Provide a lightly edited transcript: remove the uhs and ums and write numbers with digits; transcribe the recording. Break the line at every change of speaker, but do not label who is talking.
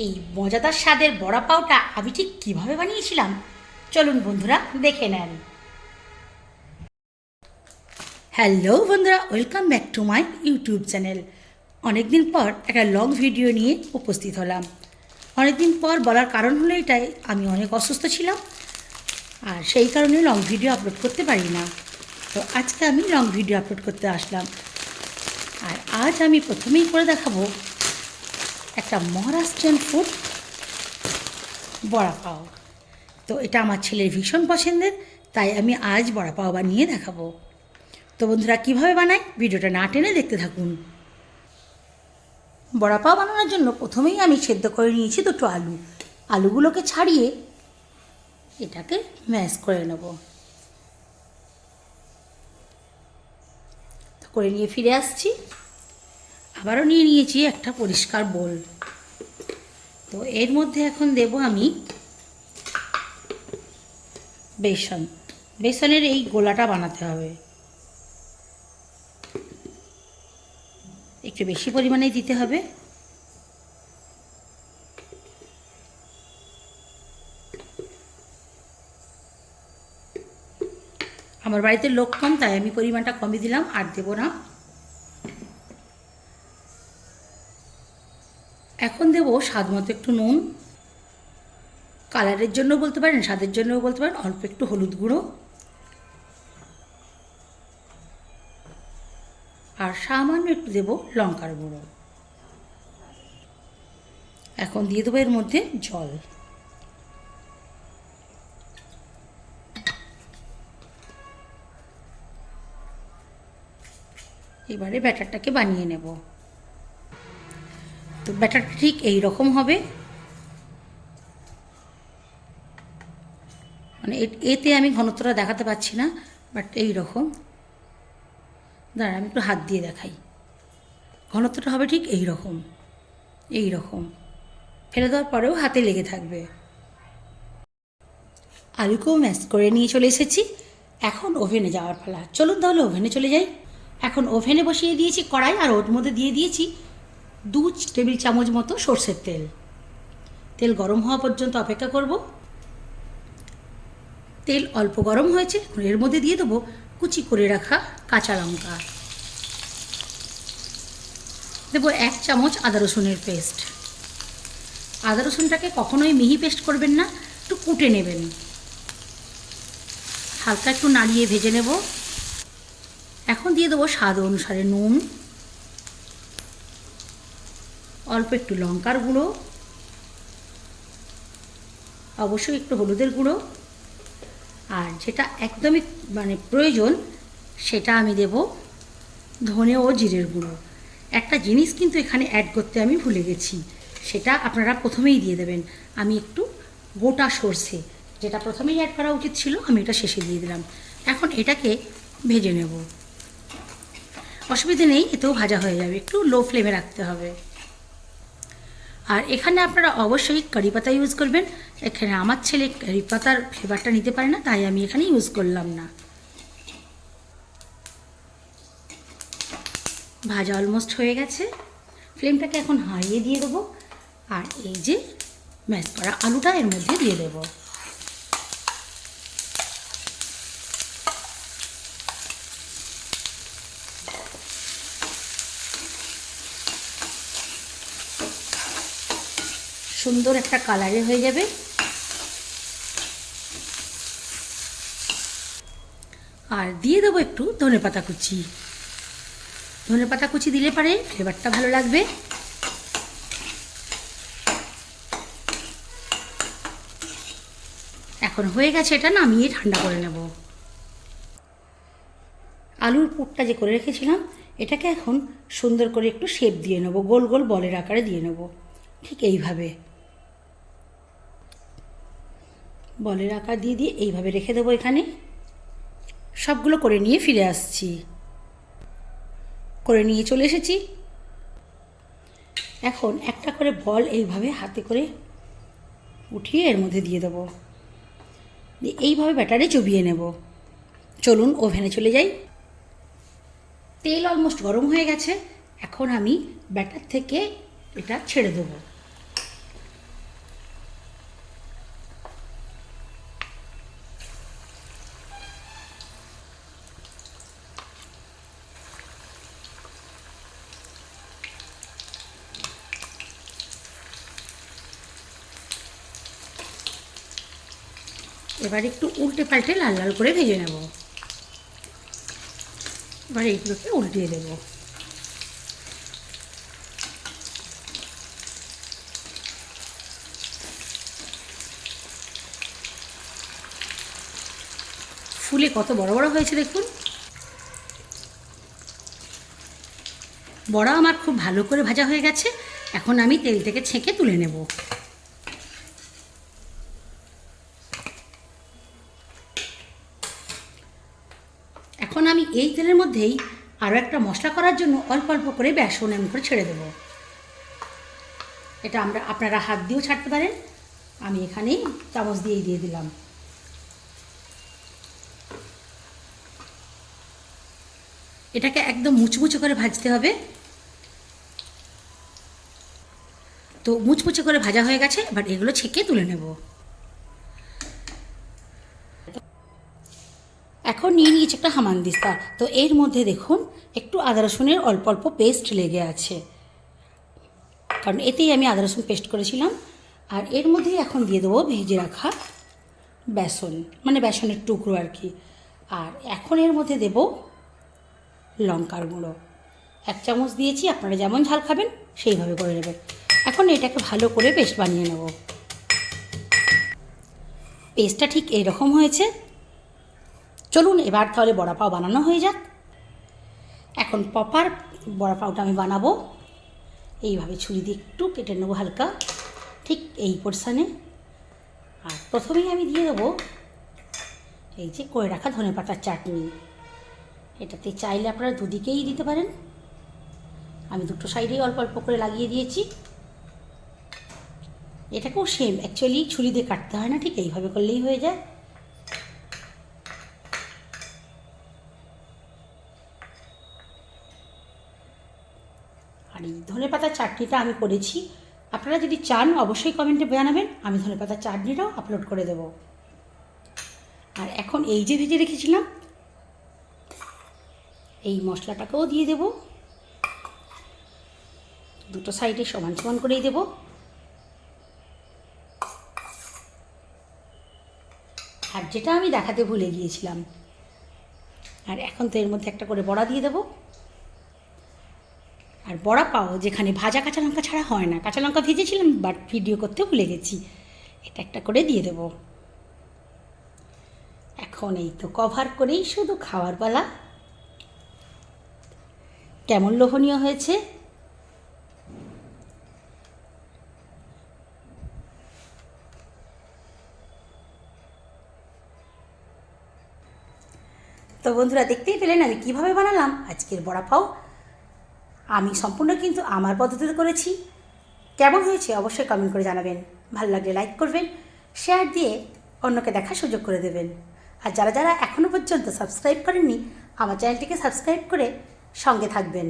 এই মজাদার স্বাদের বড়া পাওটা আমি ঠিক কীভাবে বানিয়েছিলাম চলুন বন্ধুরা দেখে নেন। হ্যালো বন্ধুরা, welcome back to my YouTube channel. অনেকদিন পর একটা লং ভিডিও নিয়ে উপস্থিত হলাম। অনেকদিন পর বলার কারণ হলো এটাই, আমি অনেক অসুস্থ ছিলাম আর সেই কারণে লং ভিডিও আপলোড করতে পারি না। তো আজকে আমি লং ভিডিও আপলোড করতে আসলাম। আর আজ আমি প্রথমেই করে দেখাবো একটা মহারাষ্ট্রিয়ান ফুড বড়া পাও। তো এটা আমার ছেলের ভীষণ পছন্দের, তাই আমি আজ বড়া পাও বানিয়ে দেখাবো। তো বন্ধুরা কীভাবে বানাই ভিডিওটা না টেনে দেখতে থাকুন। বড়া পাও বানানোর জন্য প্রথমেই আমি সেদ্ধ করে নিয়েছি দুটো আলু। আলুগুলোকে ছাড়িয়ে এটাকে ম্যাশ করে নেব। তো করে নিয়ে ফিরে আসছি। আবারও নিয়ে নিয়েছি একটা পরিষ্কার বোল। তো এর মধ্যে এখন দেব আমি বেসন। বেসনের এই গোলাটা বানাতে হবে, একটু বেশি পরিমাণে দিতে হবে। আমার বাড়িতে লোক কম, তাই আমি পরিমাণটা কমই দিলাম, আর দেব না। এখন দেব স্বাদ মতো একটু নুন, কালারের জন্য বলতে পারেন, স্বাদের জন্যও বলতে পারেন। অল্প একটু হলুদ গুঁড়ো আর সামান্য একটু দেব লঙ্কার গুঁড়ো। এখন দিয়ে দেবো এর মধ্যে জল। এবারে ব্যাটারটাকে বানিয়ে নেব। তো ব্যাটারটা ঠিক এই রকম হবে, মানে এতে আমি ঘনত্বটা দেখাতে পাচ্ছি না, বাট এই রকম। দাঁড়ান আমি একটু হাত দিয়ে দেখাই। ঘনত্বটা হবে ঠিক এই রকম, এই রকম। ফেলে দেওয়ার পরেও হাতে লেগে থাকবে। আলুকেও ম্যাশ করে নিয়ে চলে এসেছি। এখন ওভেনে যাওয়ার পালা। চলুন তাহলে ওভেনে চলে যাই। এখন ওভেনে বসিয়ে দিয়েছি কড়াই, আর ওর মধ্যে দিয়ে দিয়েছি 2 টেবিল চামচ মতো সর্ষের তেল। তেল গরম হওয়া পর্যন্ত অপেক্ষা করব। তেল অল্প গরম হয়েছে, এর মধ্যে দিয়ে দেবো কুচি করে রাখা কাঁচা লঙ্কা। দেবো 1 চামচ আদা রসুনের পেস্ট। আদা রসুনটাকে কখনোই মিহি পেস্ট করবেন না, একটু কুটে নেবেন। হালকা একটু নাড়িয়ে ভেজে নেব। এখন দিয়ে দেবো স্বাদ অনুসারে নুন, অল্প একটু লঙ্কার গুঁড়ো, অবশ্যই একটু হলুদের গুঁড়ো, আর যেটা একদমই প্রয়োজন সেটা আমি দেব ধনে ও জিরের গুঁড়ো। একটা জিনিস কিন্তু এখানে অ্যাড করতে আমি ভুলে গেছি, সেটা আপনারা প্রথমেই দিয়ে দেবেন। আমি একটু গোটা সর্ষে, যেটা প্রথমেই অ্যাড করা উচিত ছিল, আমি এটা শেষে দিয়ে দিলাম। এখন এটাকে ভেজে নেব। অসুবিধে নেই, এতেও ভাজা হয়ে যাবে, একটু লো ফ্লেমে রাখতে হবে। আর এখানে আপনারা অবশ্যই কারি পাতা ইউজ করবেন। এখানে আমার ছেলে কারি পাতার ফ্লেভারটা নিতে পারে না, তাই আমি এখানে ইউজ করলাম না। ভাজা অলমোস্ট হয়ে গেছে। ফ্লেমটাকে এখন হারিয়ে দিয়ে দেবো, আর এই যে ম্যাশ করা আলুটা এর মধ্যে দিয়ে দেবো। সুন্দর একটা কালারে হয়ে যাবে। আর দিয়ে দেবো একটু ধনেপাতা কুচি। ধনেপাতা কুচি দিলে পারে ফ্লেভারটা ভালো লাগবে। এখন হয়ে গেছে, এটা নামিয়ে ঠান্ডা করে নেব। আলুর পুরটা যে করে রেখেছিলাম, এটাকে এখন সুন্দর করে একটু শেপ দিয়ে নেব, গোল গোল বলের আকারে দিয়ে নেব। ঠিক এইভাবে বলের আকার দিয়ে দিয়ে এইভাবে রেখে দেবো। এখানে সবগুলো করে নিয়ে ফিরে আসছি। করে নিয়ে চলে এসেছি। এখন একটা করে বল এইভাবে হাতে করে উঠিয়ে এর মধ্যে দিয়ে দেবো, দিয়ে এইভাবে ব্যাটারে চুবিয়ে নেব। চলুন ওভেনে চলে যাই। তেল অলমোস্ট গরম হয়ে গেছে। এখন আমি ব্যাটার থেকে এটা ছেড়ে দেবো। এবার একটু উল্টে পাল্টে লাল লাল করে ভেজে নেব। এবার এইগুলোকে উল্টিয়ে দেব। ফুলে কত বড় বড় হয়েছে দেখুন। বড়া আমার খুব ভালো করে ভাজা হয়ে গেছে। এখন আমি তেল থেকে ছেঁকে তুলে নেব। এখন আমি এই তেলের মধ্যেই আরও একটা মশলা করার জন্য অল্প অল্প করে বেসন এমন করে ছেড়ে দেব। এটা আপনারা হাত দিয়েও ছাড়তে পারেন, আমি এখানে চামচ দিয়েই দিয়ে দিলাম। এটাকে একদম মুচমুচে করে ভাজতে হবে। তো মুচমুচে করে ভাজা হয়ে গেছে, এবার এগুলো ছেঁকে তুলে নেব। এখন নিয়ে নিয়েছি একটা হামানদিস্তা। তো এর মধ্যে দেখুন একটু আদা রসুনের অল্প অল্প পেস্ট লেগে আছে, কারণ এতেই আমি আদা রসুন পেস্ট করেছিলাম। আর এর মধ্যেই এখন দিয়ে দেবো ভেজে রাখা বেসন, মানে বেসনের টুকরো আর কি। আর এখন এর মধ্যে দেব লঙ্কার গুঁড়ো 1 চামচ দিয়েছি, আপনারা যেমন ঝাল খাবেন সেইভাবে করে নেবেন। এখন এটাকে ভালো করে পেস্ট বানিয়ে নেব। পেস্টটা ঠিক এইরকম হয়েছে। চলুন এবার তাহলে বড়া পাও বানানো হয়ে যাক। এখন প্রপার বড়া পাওটা আমি বানাবো। এইভাবে ছুরি দিয়ে একটু কেটে নেবো হালকা, ঠিক এই পোর্শানে। আর প্রথমেই আমি দিয়ে দেবো এই যে করে রাখা ধনেপাতার চাটনি। এটাতে চাইলে আপনারা দুদিকেই দিতে পারেন, আমি দুটো সাইডেই অল্প অল্প করে লাগিয়ে দিয়েছি। এটাকেও সেম, অ্যাকচুয়ালি ছুরি দিয়ে কাটতে হয় না, ঠিক এইভাবে করলেই হয়ে যায়। আর এই ধনেপাতার চাটনিটা আমি করেছি, আপনারা যদি চান অবশ্যই কমেন্টে জানাবেন, আমি ধনেপাতার চাটনিটাও আপলোড করে দেব। আর এখন এই যে ভেজে রেখেছিলাম এই মশলাটাকেও দিয়ে দেব, দুটো সাইডে সমান সমান করেই দেব। আর যেটা আমি দেখাতে ভুলে গিয়েছিলাম, আর এখন তো এর মধ্যে একটা করে বড়া দিয়ে দেবো। আর বড়া পাও যেখানে ভাজা কাঁচা লঙ্কা ছাড়া হয় না, কাঁচা লঙ্কা ভেজেছিলাম বাট ভিডিও করতে ভুলে গেছি, এটা একটা করে দিয়ে দেব। এখন এই তো কভার করেই শুধু খাওয়ার পালা। কেমন লোভনীয় হয়েছে। তো বন্ধুরা দেখতেই পেলেন আমি কিভাবে বানালাম আজকের বড়া পাও। আমি সম্পূর্ণ কিন্তু আমার পদ্ধতিতে করেছি। কেমন হয়েছে অবশ্যই কমেন্ট করে জানাবেন। ভালো লাগলে লাইক করবেন, শেয়ার দিয়ে অন্যকে দেখার সুযোগ করে দেবেন। আর যারা যারা এখনও পর্যন্ত সাবস্ক্রাইব করেননি আমার চ্যানেলটিকে সাবস্ক্রাইব করে সঙ্গে থাকবেন।